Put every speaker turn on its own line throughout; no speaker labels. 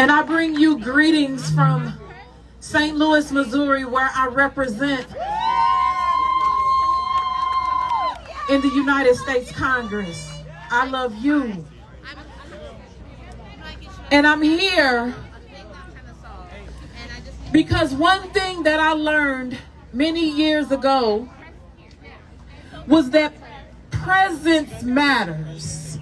And I bring you greetings from St. Louis, Missouri, where I represent in the United States Congress. I love you. And I'm here because one thing that I learned many years ago was that presence matters.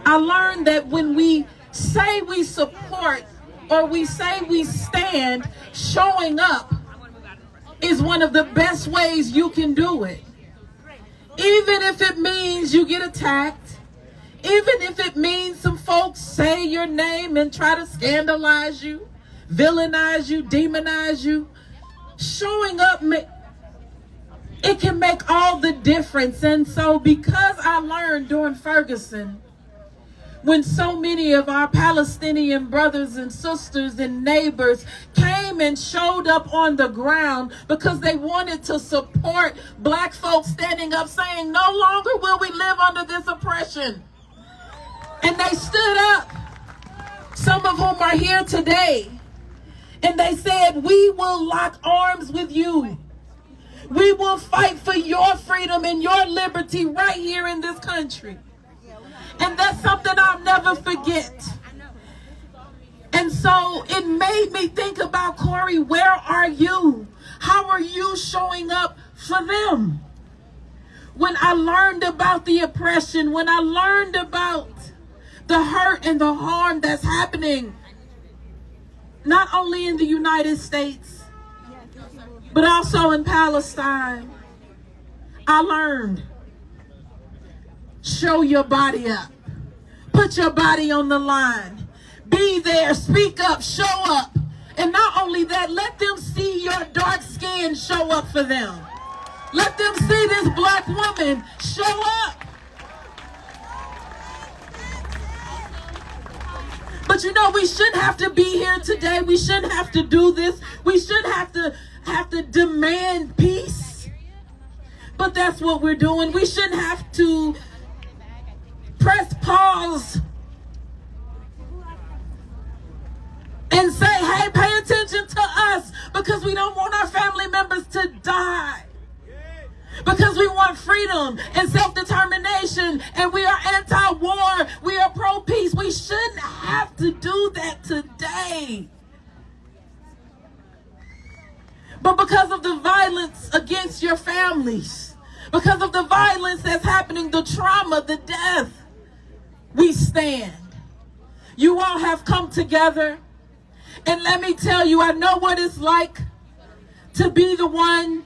I learned that when we say we support or we say we stand, showing up is one of the best ways you can do it. Even if it means you get attacked, even if it means some folks say your name and try to scandalize you, villainize you, demonize you, showing up, it can make all the difference. And so because I learned during Ferguson, when so many of our Palestinian brothers and sisters and neighbors came and showed up on the ground because they wanted to support black folks standing up saying, no longer will we live under this oppression. And they stood up, some of whom are here today, and they said, we will lock arms with you. We will fight for your freedom and your liberty right here in this country. And that's something I'll never forget. And so it made me think about, Corey, where are you? How are you showing up for them? When I learned about the oppression, when I learned about the hurt and the harm that's happening, not only in the United States, but also in Palestine, I learned. Show your body up. Put your body on the line. Be there. Speak up. Show up. And not only that, let them see your dark skin show up for them. Let them see this black woman show up. But you know, we shouldn't have to be here today. We shouldn't have to do this. We shouldn't have to demand peace. But that's what we're doing. We shouldn't have to press pause and say, hey, pay attention to us, because we don't want our family members to die. Because we want freedom and self-determination, and we are anti-war, we are pro-peace. We shouldn't have to do that today. But because of the violence against your families, because of the violence that's happening, the trauma, the death, we stand. You all have come together. And let me tell you, I know what it's like to be the one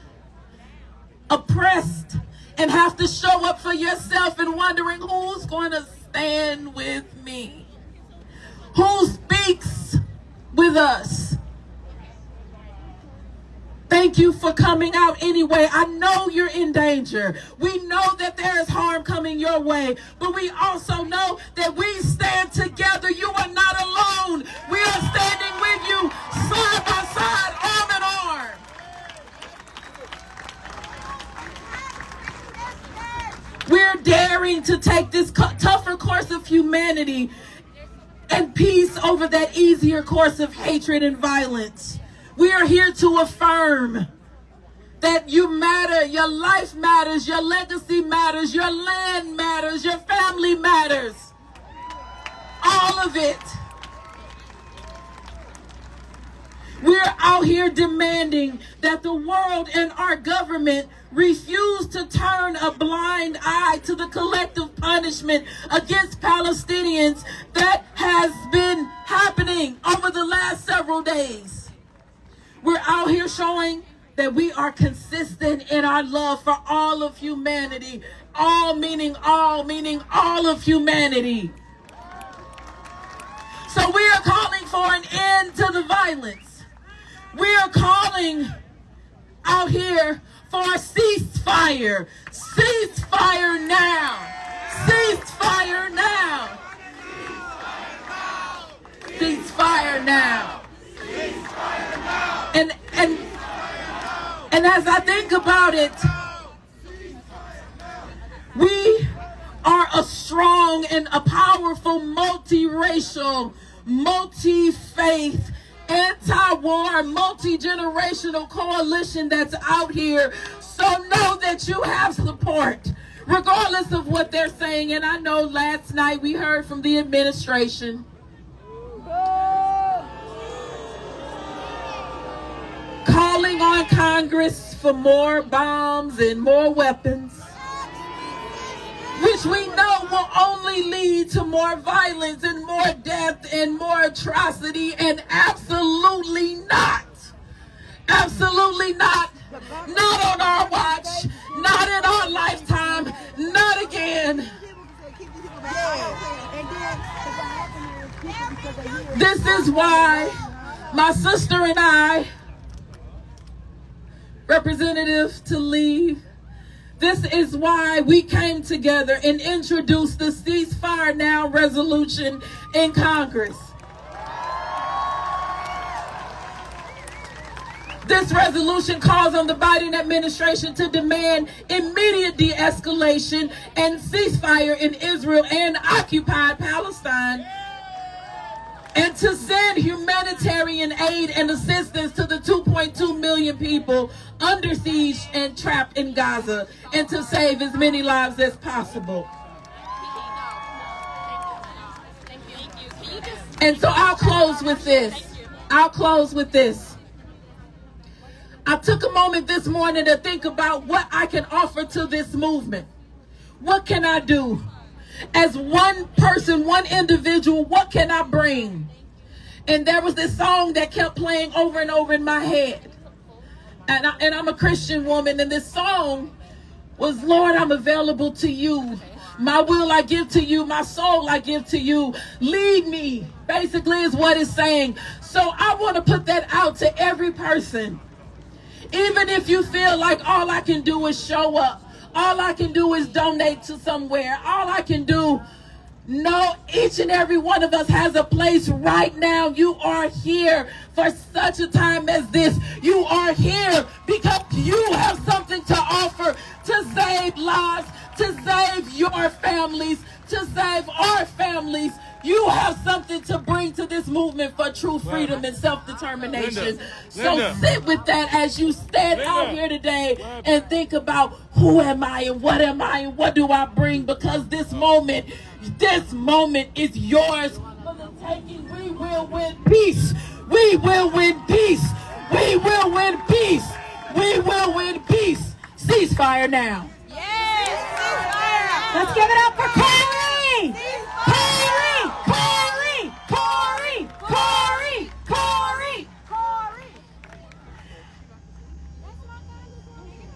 oppressed and have to show up for yourself and wondering who's going to stand with me. Who speaks with us? Thank you for coming out anyway. I know you're in danger. We know that there is harm coming your way, but we also know that we stand together. You are not alone. We are standing with you side by side, arm in arm. We're daring to take this tougher course of humanity and peace over that easier course of hatred and violence. We are here to affirm that you matter, your life matters, your legacy matters, your land matters, your family matters. All of it. We're out here demanding that the world and our government refuse to turn a blind eye to the collective punishment against Palestinians that has been happening over the last several days. We're out here showing that we are consistent in our love for all of humanity. All meaning all of humanity. So we are calling for an end to the violence. We are calling out here for a ceasefire. Ceasefire now. Ceasefire now. Ceasefire now. And as I think about it, we are a strong and a powerful multiracial multi-faith, anti-war, multi-generational coalition that's out here. So know that you have support, regardless of what they're saying. And I know last night we heard from the administration calling on Congress for more bombs and more weapons, which we know will only lead to more violence and more death and more atrocity. And absolutely not, not on our watch, not in our lifetime, not again. This is why my sister and I, Representative to leave, this is why we came together and introduced the Ceasefire Now resolution in Congress. This resolution calls on the Biden administration to demand immediate de-escalation and ceasefire in Israel and occupied Palestine, and to send humanitarian aid and assistance to the 2.2 million people under siege and trapped in Gaza, and to save as many lives as possible. And so I'll close with this. I took a moment this morning to think about what I can offer to this movement. What can I do? As one person, one individual, what can I bring? And there was this song that kept playing over and over in my head. And I'm a Christian woman, and this song was, Lord, I'm available to you. My will I give to you. My soul I give to you. Lead me, basically is what it's saying. So I want to put that out to every person. Even if you feel like all I can do is show up, all I can do is donate to somewhere, all I can do, no, each and every one of us has a place right now. You are here for such a time as this. You are here because you have something to offer to save lives, to save your families, to save our families. You have something to bring to this movement for true freedom and self-determination. So sit with that as you stand out here today and think about, who am I and what do I bring? Because this moment is yours for the taking. We will win peace. We will win peace. We will win peace. We will win peace. Ceasefire now.
Yes, ceasefire.
Let's give it up for Corey.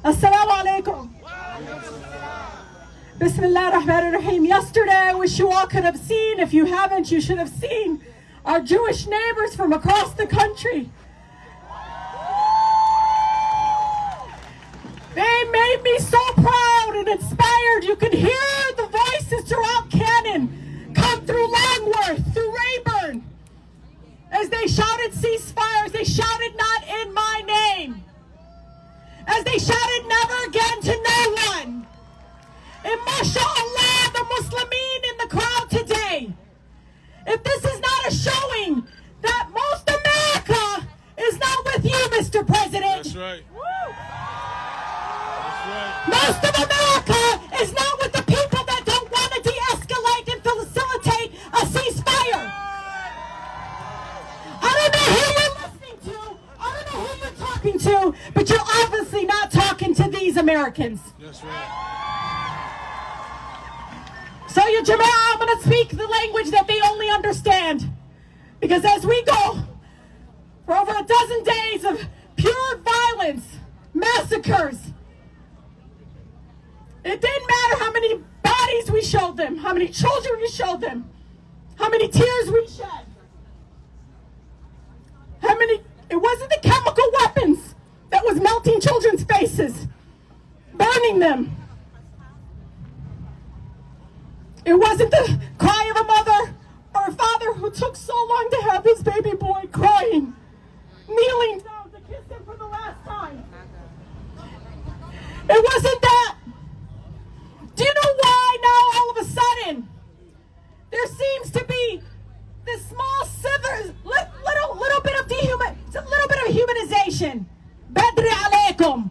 Assalamu alaikum. Bismillah ar-Rahman ar-Rahim. Yesterday, I wish you all could have seen. If you haven't, you should have seen our Jewish neighbors from across the country. They made me so proud and inspired. You could hear the voices throughout Cannon come through Longworth, through Rayburn, as they shouted ceasefires. They shouted, not in my name. As they shouted, never again to no one. And mashallah, the Muslimin in the crowd today. If this is not a showing that most America is not with you, Mr. President.
That's right.
Woo.
That's right.
Most of America is not with the people that don't want to de-escalate and facilitate a ceasefire. I don't know who you're listening to. I don't know who you're talking to, but you're obviously not talking to these Americans.
That's right.
So you Jama'ah, I'm going to speak the language that they only understand. Because as we go for over a dozen days of pure violence, massacres, it didn't matter how many bodies we showed them, how many children we showed them, how many tears we shed. It wasn't the chemical weapons that was melting children's faces, burning them. It wasn't the cry of a mother or a father who took so long to have his baby boy crying, kneeling down to kiss him for the last time. It wasn't that. Do you know why now all of a sudden there seems to be this small nation. Badri alaikum.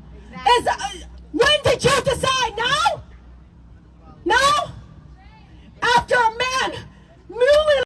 When did you decide? Now?